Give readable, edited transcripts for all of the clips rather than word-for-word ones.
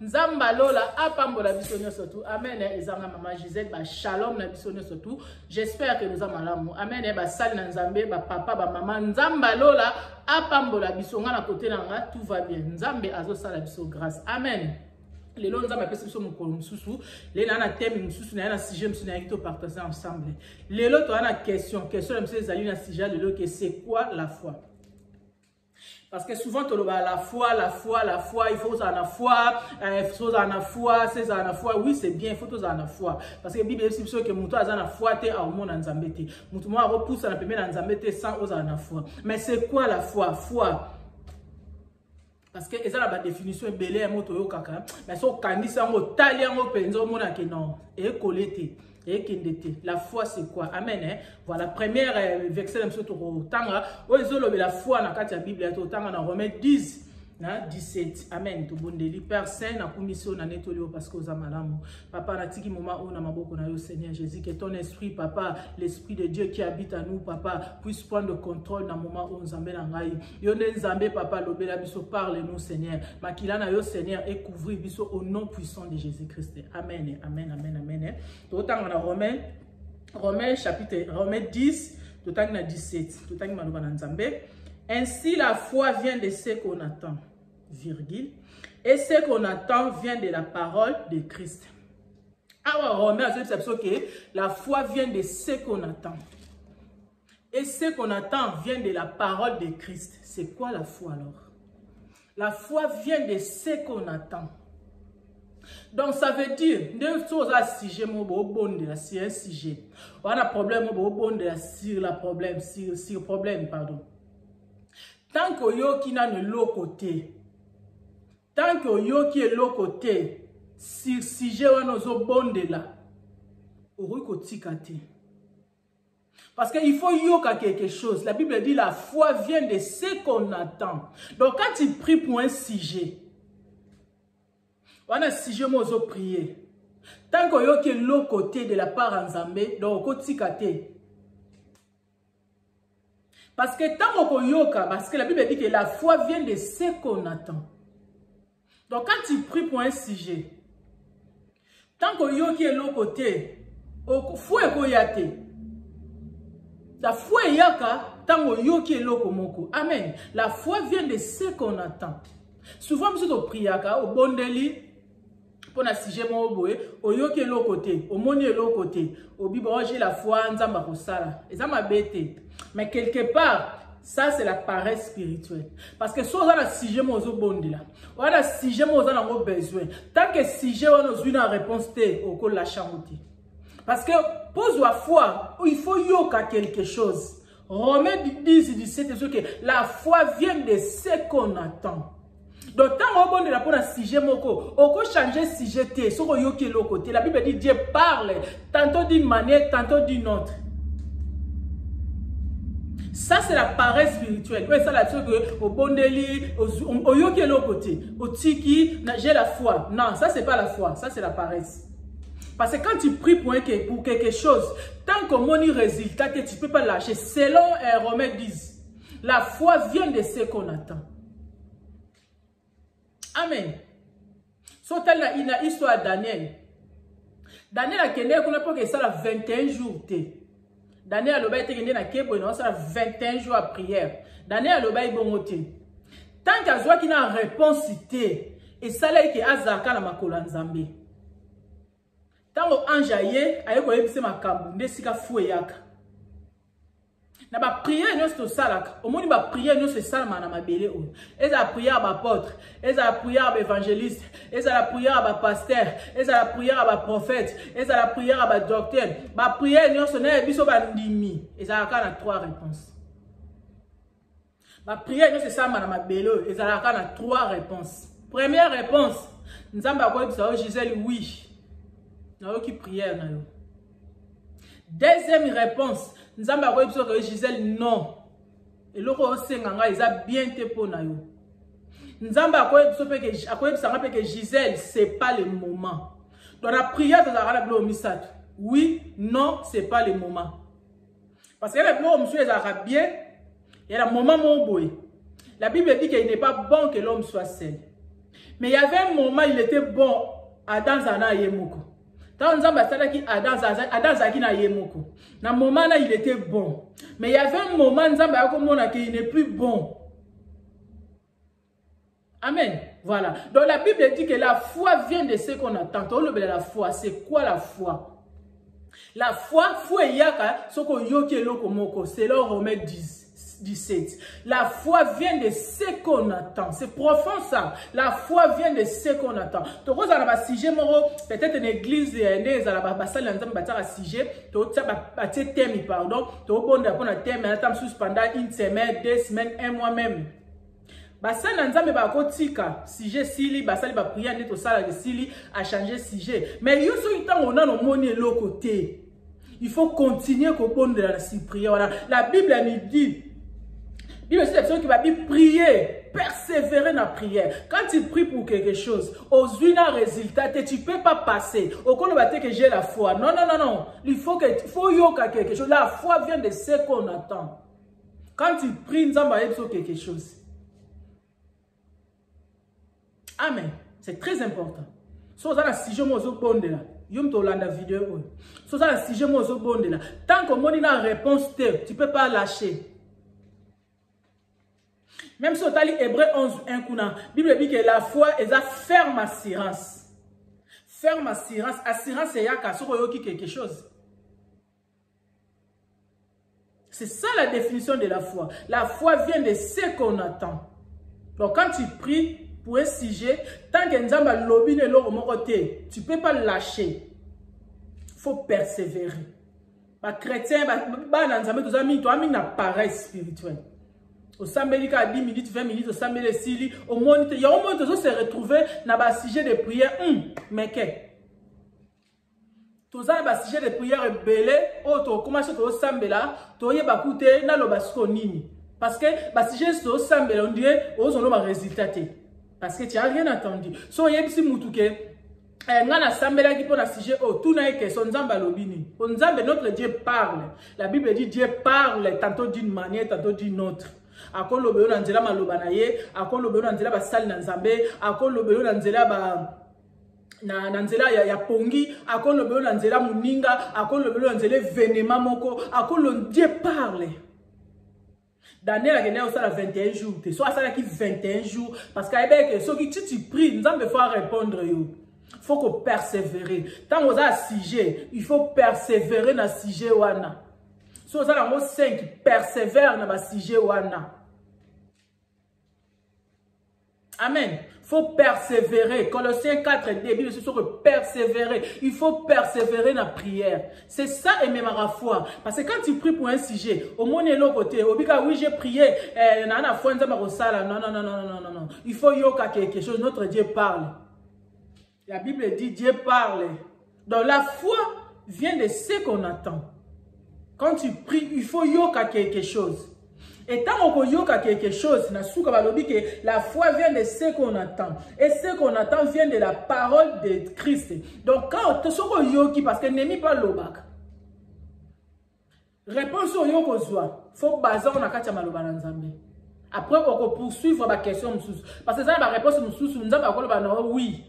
Nzamba lola apambola bisonyo surtout. Amen. Ezanga maman Gisèle ba shalom na bisonyo surtout. J'espère que nous avons malamu. Amen. Ba sali na nzambe ba papa ba maman nzamba lola apambola bisonga na côté nanga tout va bien. Nzambe azo sala biso grâce. Amen. Les lois nous avons appelé ce mot mususu. Les là na thème mususu na sujet mususu na to partager ensemble. Les lots tu as une question de monsieur Zali na sujet de l'eau que c'est quoi la foi? Parce que souvent, tu as la foi, il faut avoir la foi, c'est la foi. Oui, c'est bien, il faut avoir la foi. Parce que la Bible dit que les gens ont la foi, ils ont la foi. Les gens ont repoussé la foi sans avoir la foi. Mais c'est quoi la foi? Foi. Parce que ils ont la définition belé moto kaka. Mais so kandisa ngo tali ngo penzo mona ke non. Et collecté. Et la foi c'est quoi? Amen. Hein? Voilà, première verset de Tanga. La foi dans la Bible, Tanga dans Romains 10, 17. Amen. Tout bon délit. Père Saint, na commission na netolio parce que aux amalamu. Papa, na tiki moment où na maboko na yo Seigneur Jésus, que ton esprit, Papa, l'esprit de Dieu qui habite à nous, Papa, puisse prendre le contrôle dans le moment où nous amène en raï. Yone Nzambe, Papa, l'obéla biso, parle-nous, Seigneur. Makila na yo Seigneur, et couvrir biso au nom puissant de Jésus-Christ. Amen. Amen. Amen. Amen. Tout temps on a Romains chapitre Romains 10, tout temps on a 17. Tout temps on a Nzambe. Ainsi la foi vient de ce qu'on attend. Virgule. Et ce qu'on attend vient de la parole de Christ. Alors, Romains, que la foi vient de ce qu'on attend. Et ce qu'on attend vient de la parole de Christ. C'est quoi la foi alors? La foi vient de ce qu'on attend. Donc, ça veut dire, c'est un sujet, c'est un sujet. On a un problème, sur problème, pardon. Tant que yo qui n'a l'autre côté, tant que yo qui est l'autre côté, si j'ai un autre bon de là, parce qu'il faut yo quelque chose. La Bible dit la foi vient de ce qu'on attend. Donc quand tu pries pour un sujet, on a un sujet moi prier. Tant que yo qui est l'autre côté de la part en Zambé, donc kotikate. Parce que tant qu'on yoka, parce que la Bible dit que la foi vient de ce qu'on attend. Donc quand tu pries pour un sujet, tant qu'on yoki est l'autre côté, faut yate. La foi yaka, tant qu'on yoki est l'autre moko. Amen. La foi vient de ce qu'on attend. Souvent, nous sommes priaka, au bon délit, pour un sujet mon boé, au yoki est l'autre côté, au moni est l'autre côté, au biberon la foi, nzamba kosala. Et ça m'a bêté. Mais quelque part, ça c'est la paresse spirituelle. Parce que si on a un sujet, on a un sujet, on a besoin. Tant que sujet, on a une réponse, on a la chanter. Parce que pour la foi, il faut yoka quelque chose. Romains 10, 17, que la foi vient de ce qu'on attend. Donc, tant qu'on a un sujet, on peut changer de sujet. Si on yoka l'autre côté, la Bible dit Dieu parle tantôt d'une manière, tantôt d'une autre. Ça, c'est la paresse spirituelle. Oui, ça, là-dessus, au bondeli, au yoki l'autre côté, au tiki, j'ai la foi. Non, ça, c'est pas la foi. Ça, c'est la paresse. Parce que quand tu pries pour quelque chose, tant que mon résultat, tu ne peux pas lâcher. Selon Romains 10, la foi vient de ce qu'on attend. Amen. So, telle la histoire de Daniel. Daniel a kenné qu'on a pas que ça, 21 jours. Daniel a l'obéi été na kebo et non ça 21 jours à prière. Daniel a l'obéi bongoté. Tant qu'à soit qu'il a une réponse cité et ça là qui azaka na makola nzambe. Tant que anjaye aye ko yebise makambu ndesika fueyaka. Na ba prière non c'est ça au monde ba prière non c'est ça na mabele o. Et la prière ba apôtre, et la prière ba évangéliste, et la prière ba pasteur, et la prière ba prophète, et la prière ba docteur. Ba prière non c'est na biso ba ndimi. Et ça a 3 réponses. Ba prière non c'est ça na mabele et ça a 3 réponses. Première réponse, nzamba ko biso Gisèle oui. Na yo ki prière na yo. Deuxième réponse, nous avons dit que Gisèle non. Et le roi Senganga, ils ont bien été pour nous. Nous avons dit que Gisèle, ce n'est pas le moment. Dans la prière de la Misat, oui, non, ce n'est pas le moment. Parce que le monsieur est bien, il y a un moment où la Bible dit qu'il n'est pas bon que l'homme soit seul. Mais il y avait un moment, il était bon. Adam Zana Yemoko. Tant Nzamba Salaki Adam Zaki na Yemoko. Dans le moment là, il était bon. Mais il y avait un moment, Nzamba Yakomona qui n'est plus bon. Amen. Voilà. Donc la Bible dit que la foi vient de ce qu'on attend. La foi, c'est quoi la foi? La foi, c'est le Romains 17. La foi vient de ce qu'on attend. C'est profond ça. La foi vient de ce qu'on attend. Peut-être une église, pendant une semaine, 2 semaines, 1 mois même. Basana nzambe ba kotika sujet sili basali ba prière neto sala de sili a changer sujet mais yo so itango on a no moni le côté il faut continuer ko pondre la prière. Voilà, la Bible nous dit Bible c'est personne qui va dire prier, persévérer dans la prière. Quand tu pries pour quelque chose, aux un résultat, tu ne peux pas passer. Au contraire, on va dire que j'ai la foi. Non, non, non, non. Il faut yoka quelque chose. La foi vient de ce qu'on attend. Quand tu pries, nous allons quelque chose. Amen. C'est très important. Si vous avez un sujet, vous avez une vidéo. Si vous avez un sujet, vous avez une tant que vous avez une réponse, tu ne peux pas lâcher. Même si vous avez Hébreu 11, 1, la Bible dit que la foi est à ferme assurance. Ferme assurance. Assurance, c'est quelque chose. C'est ça la définition de la foi. La foi vient de ce qu'on attend. Donc quand tu pries pour un sujet, tant que Nzamba lobi ne lo côté, tu ne peux pas lâcher. Il faut persévérer. Les chrétiens, les amis, tu as mis un appareil spirituel. Au Sambelika à 10 minutes, 20 minutes, au Sambelika Sili, au monde, il y a un moment où se retrouver dans un sujet de prière. Mais qu'est-ce? Tout ça, un sujet de prière belé, auto, comment est-ce que au Sambela, tu as écouté, na lo basko nini. Parce que, le sujet de Sambela, on dirait, on a un résultat. Parce que tu n'as rien entendu. So, il y a des gens ngana sambela qui pona sujet oh tout n'a que son nzamba lobini. Nzamba notre Dieu parle. La Bible dit Dieu parle tantôt d'une manière tantôt d'une autre. Akon lobe na nzela maloba na ye, akon lobe na nzela ba sali na nzambe, akon lobe na nzela ba na nzela ya pongi, akon lobe na nzela muninga, akon lobe na nzela venema moko, akon lo Dieu parle. Daniel a gagné aussi 21 jours. Soit ça qui 21 jours parce que ceux qui tu pries, nous allons faire répondre yo. Faut qu'on persévérer. Tant qu'on a un sujet, il faut persévérer dans le sujet wana. Si vous avez un 5, persévère dans le sujet wana. Amen. Il faut persévérer. Colossiens 4, début, c'est sûr que persévérer. Il faut persévérer dans la prière. C'est ça et même à la foi. Parce que quand tu pries pour un sujet, au moins de l'autre côté, au bika, oui, j'ai prié, non, non. Il faut yoka quelque chose. Notre Dieu parle. La Bible dit Dieu parle. Donc la foi vient de ce qu'on attend. Quand tu pries, il faut yoka quelque chose. Et tant qu'on yoka quelque chose, la foi vient de ce qu'on attend. Et ce qu'on attend vient de la parole de Christ. Donc quand on yoki, parce que n'aime pas l'obak. Réponse au yoko zoa. Faut baser on a katia maloba na nzambe. Après on peut poursuivre la question moussous. Parce que ça la réponse moussous, nous avons pas oui.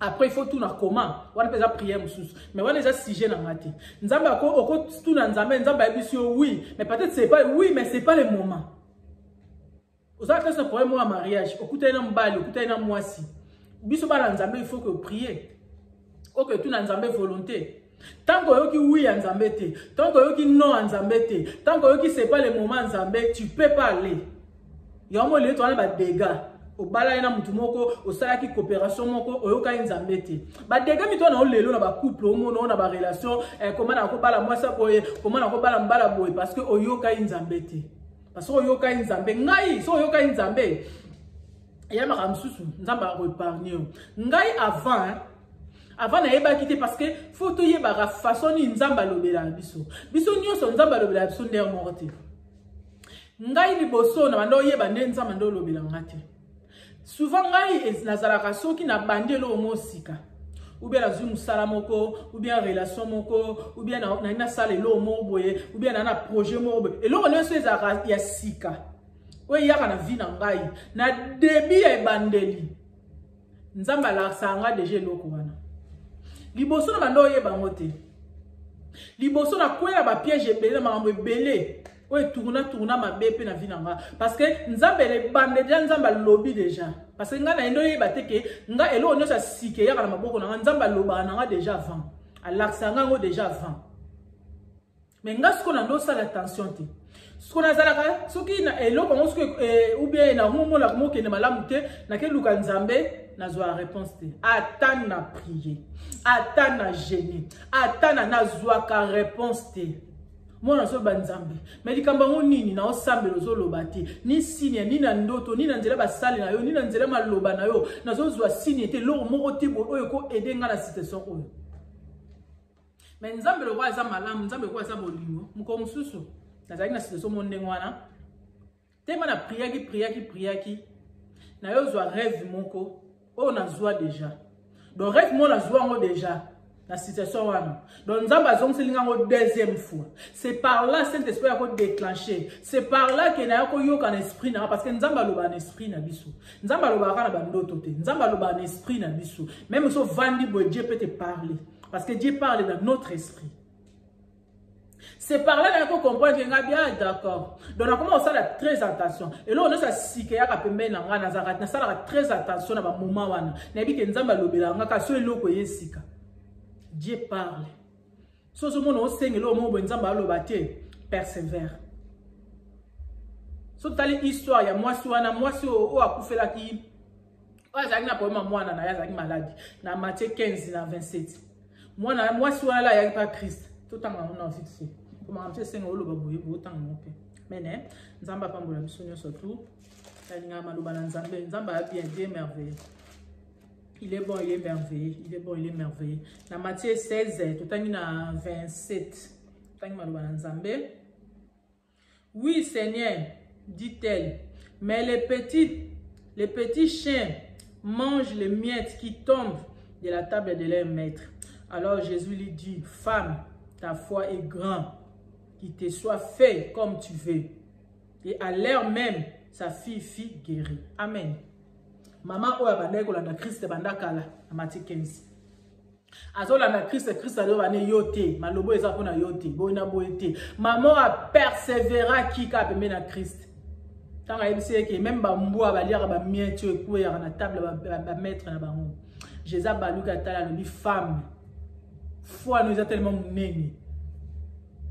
Après il faut tout na comment. On peut déjà prier moussous. Mais on a déjà sujet na maté. Nzamba ko tout na nzambe nzamba ebisio oui, mais peut-être c'est pas oui, mais c'est pas le moment. Vous avez ce problème au mariage, okuta na mbali, okuta na mwasi. Biso ba nzambe il faut que prier. OK, tout na nzambe volonté. Tant que yoki oui nzambe te, tant que yoki non nzambe te, tant que yoki c'est pas le moment nzambe, tu peux pas aller. Ya mo le to na ba dégâts. Au balaina mutumoko, au salaki coopération moko, au yoka nzambe te. Ba dégâts mi to na lelo na ba couple, na ba relation, comment na ko bala mwasa boye, comment na ko bala mbala boye parce que au yoka nzambe te. Parce que au yoka nzambe ngai, so yoka nzambe. Ya ma ramsusu, nzamba repargner. Ngai avant na yeba quitter parce que faut to yeba ra façon ni nzamba lobela biso. Biso nyonso nzamba lobela biso nder morte. Ngai liboso na bando yeba nde nzamba ndo lobela ngate. Souvent ngai nazalaka soki na bandelo mosika. Ou bien dans une salle moko, ou bien relation moko, ou bien dans une salle lo moboye, ou bien dans un projet moboye. Et là on est sur ya sika. Oui, il y a na vie na ngai. Na début ya bandeli. nzamba la sanga déjà loko wana liboso na bando ye bangote liboso na kwela ba piège ebele makambo ebele oyo tourna mabe pe na vie nanga parce que nzamba le bande déjà nzamba lobi déjà parce que nga na endo ye bateke nga elo onyo sa sike ya kana maboko nanga nzamba loba nanga déjà avant alaksanga ngo déjà avant mais nga siko na ndo sala attention te siko na zalaka soki na elo kongo siko ou bien na homo la mo kene malamu te na ke luka nzambe na zwa réponse te ata na prier ata na gêner ata na zwa ka réponse te mona so banzambe mais likambo ngo nini na osambe lozo loba te ni signe ni na ndoto ni na nzela basali na yo ni na nzela maloba na yo na zo zwa signe te lo moko te bo oyo ko aider nga na situation oyo mais nzambe lo kwa za malamu nzambe kwa za bolingo mko mususu nazali na situation mo ndenge wana tema na priaki na yo zwa rêve moko oyo na zwa déjà donc rêve mo na zwa ngo déjà la situation wana donc nzamba zonselinga ngo deuxième fois c'est par là Saint-Esprit a ko déclencher c'est par là que na ko yoka na esprit na parce que nzamba loba na esprit na biso nzamba loba kana bandoto te nzamba loba na esprit na biso même so vandi bo Dieu peut te parler parce que Dieu parle dans notre esprit. C'est par là qu'on comprend que nga bien d'accord. Donc on commence à faire très attention. Et là on a ça sike ya kapembe na nga na zakati na sala très attention na ba moment wana. Na bi ke nzamba lobela nga ka so eloko yesika. Dieu parle. So so mono senge lo mo bo nzamba loba te persévère. So tali histoire ya mwasi o akufela ki o azaki na problème mwana na ya azaki malade na Matthieu 15 na 27. Mwasi wana la ya pas Christ. Tout en on a fixé. Comment on fait c'est ngolo baboye autant mope. Mais né, nzamba pambola bisonyo surtout. Talinga maloba na nzambe, nzamba a bien Dieu merveilleux. Il est bon, il est merveilleux, il est bon, il est merveilleux. Na Matthieu 16, tout en na 27. Tangi maloba na nzambe. Oui, Seigneur, dit-elle, mais les petits chiens mangent les miettes qui tombent de la table de leur maître. Alors Jésus lui dit, femme, ta foi est grande, qu'il te soit fait comme tu veux. Et à l'heure même, sa fille fut guérie. Amen. Maman oya banda kolanda Christ banda kala na Matthieu 15. Azolanda Christ alo bane yote, malobo eza pona yote, boina boete. Maman a persévéra ki ka pembe na Christ. Tanga yebise ke même ba mbwa ba liara ba miette ekuya na table ba mettre na bango. Jésus baluka tala lobi femme. Foi nous a tellement munene.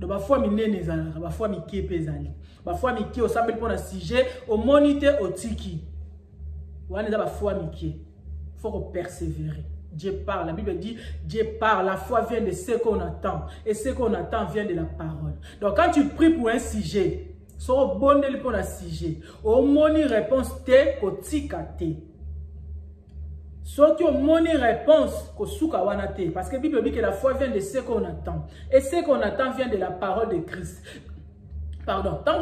Donc ba foi minene ezalaka, ba foi mike pe ezali. Ba foi mike o sambeli pona sujet au monité au tiki. Wana za ba foi mike. Faut qu'on persévérer. Dieu parle, la Bible dit Dieu parle, la foi vient de ce qu'on attend et ce qu'on attend vient de la parole. Donc quand tu pries pour un sujet, so bonne pour un sujet, au moni réponse te ko tika te. Soit au moni réponse parce que la Bible dit que la foi vient de ce qu'on attend. Et ce qu'on attend vient de la parole de Christ. Pardon. Tant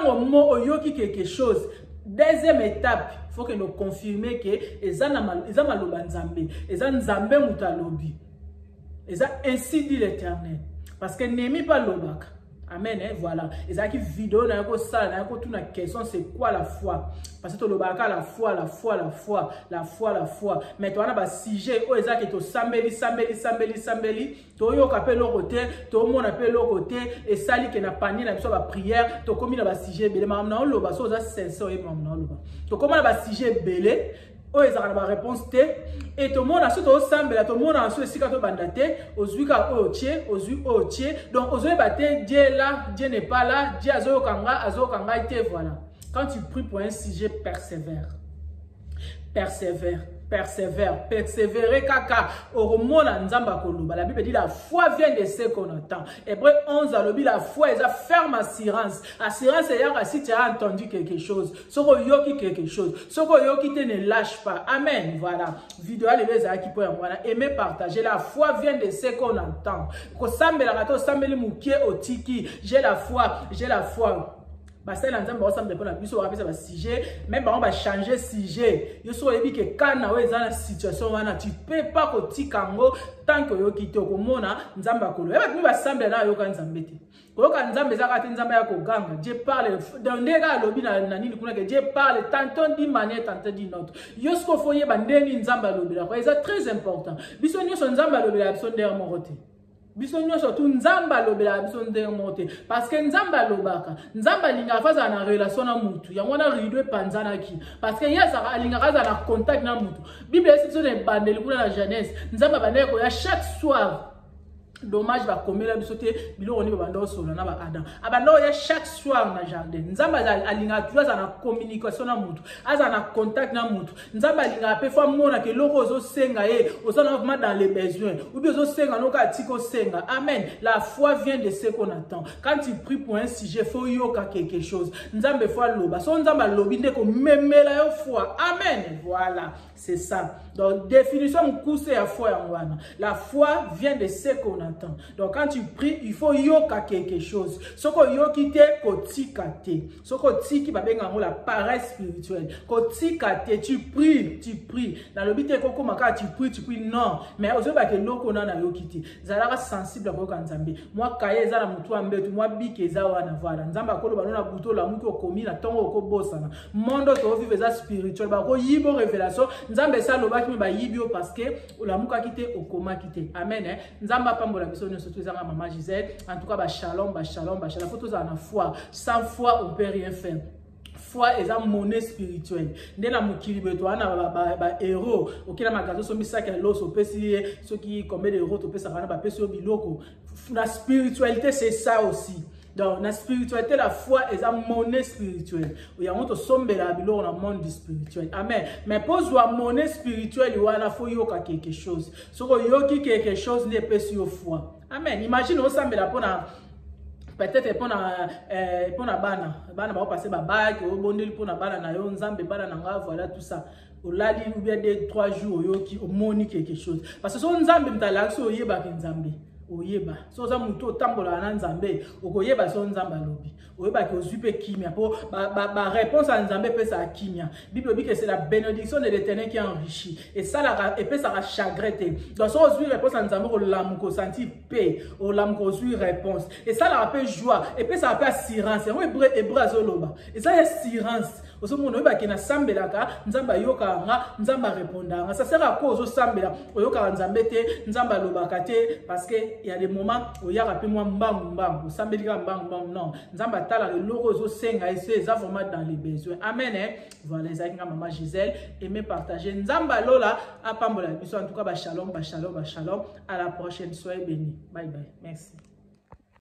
qu'on mot yoki quelque chose, deuxième étape, il faut que nous confirmions que eza maloba nzambe, eza nzambe mutalobi. Eza ainsi dit l'Éternel. Parce que n'aimez pas l'obak. Amen, hein, voilà. Et ça qui vidéo na yako sala na yako tuna question c'est quoi la foi? Parce que to lobaka la foi. Mais to ana ba sujet o eza ki to sambeli to yo ka pe lo côté, to mona pe lo côté et sali ke na panier na biso ba prière, to komi na ba sujet belé mam na loba so za sincère et mam na loba. To komi na ba sujet belé o eza na réponse te et tout le monde a su to sambela tout le monde a su esika to bandate ozuika otie donc ozoe baté Dieu là Dieu n'est pas là Dieu azo kanga te voilà. Quand tu pries pour un sujet, persévérer kaka oromona nzamba koluba. La Bible dit la foi vient de ce qu'on attend. Hébreu 11 a lobi la foi est ferme assurance. Assurance c'est si tu as entendu quelque chose, soko yoki quelque chose, soko yoki te ne lâche pas. Amen. Voilà. Vidéo les za qui peut voilà aimer partager. La foi vient de ce qu'on entend. Ko sambela kato sambeli mukie otiki. J'ai la foi. basali na nzambe baosambela mpo na biso bakapesa basujet même bango bachange sujet yo soki oyebi ke kana oyo eza na situation wana tu peux pas kotika yango tant que oyoki te okomona nzambe akolo yeba tumi basambela na yoka nzambe te koyoka nzambe ezaka te nzambe ya koganga Dieu parle ndenge alobi na nini kuna ke Dieu parle tantôt d'une manière tantôt d'une autre yo soki ofo oyeba ndenge nzambe alobelaka eza très important biso nyonso nzambe alobelaka biso ndenge moko te biso nyonso tu nzambe alobelaka biso ndenge moko te parce que nzambe alobaka nzambe alingaka fa azala na relation na mutu yango wana rido epanzanaki parce que ye alingaka azala na contact na mutu bible esi biso na ebandeli kuna na Genèse nzambe abandeki koya chaque soir dommage va komela biso te biloko ni babanda osola na ba Adam abanda oya chaque soir na jardin nzamba alinga tu aza na communication na mutu aza na contact na mutu nzamba alinga pe fa mona ke loko ozo senga ye osana vraiment dans les besoins ou bien ozo senga noka atiko senga amen la foi vient de ce qu'on attend quand tu pries pour un sujet faut yoka quelque chose nzambe faut loba so nzamba lobi ndeko memela yo foi amen voilà c'est ça donc définition mukuse ya foi yanwana la foi vient de ce qu'on attend. Donc quand tu pries, il faut yoka quelque chose. Soko yoki te kotika te. Soko tiki babenga ngo la paresse spirituelle. Kotika te, tu pries. Dans le but koko maka tu pries non. Mais ozoba ke loko na yoki te. Zalaka sensible ko kanzambe. Moi kaye zala mutu ambetu, moi bike za wana voilà. Nzamba kolo banona buto la mutu okomi na tongo ko bosana. Mondo to vivre za spirituel ba ko yibo révélation. Nzambe sa lobaki me ba yibio parce que la muka kite okoma kite. Amen. Nzamba pambo la biso nyonso tu ezanga maman Gisèle en tout cas ba shalom photo za na foi sans foi on peut rien faire foi est une monnaie spirituelle nde na mokili beto ana ba héros okina magazo so misaka loso pesi ceux qui combien d'euros to pesa kana ba pesi biloko la spiritualité c'est ça aussi. Donc, la spiritualité, la foi est une monnaie spirituelle. Il y a un sombera dans le monde spirituel. Amen. Mais pour la monnaie spirituelle, il faut yoka quelque chose. Si vous yoki quelque chose, n'est pas sur foi. Amen. Imagine, on s'en pour peut-être pour na bana va passer ba bac au bondeli pour na bana na yo nzambe bana na nga voilà tout ça. Au lali ou bien 2-3 jours yoki au moni quelque chose. Parce que son nzambe mtala so yeba nzambe. Oyeba so za muto tambola na nzambe okoyeba so nzamba lobi oyeba ke ozupe kimia po ba réponse à nzambe pesa kimia bible dit que c'est la bénédiction de l'Éternel qui enrichit et ça la et pesa la chagrete donc so ozu réponse à nzambe ko lamu ko sentir paix o lamu ko ozu réponse et ça la paix joie et pesa paix assurance on hébreu azoloba et ça assurance oso mono oyeba ke na sambelaka nzamba yoka nga nzamba répondanga ça sert à quoi ozo sambela oyoka nzambe te nzamba lobaka te parce que il y a des moments où il y a rappelé moi mbang sambelika mbang non nzamba tala le logo zo senga et c'est vraiment dans les besoins amen voilà les amis maman Gisèle aimez partager nzamba lola apambola biso en tout cas ba shalom à la prochaine soyez bénis bye bye merci.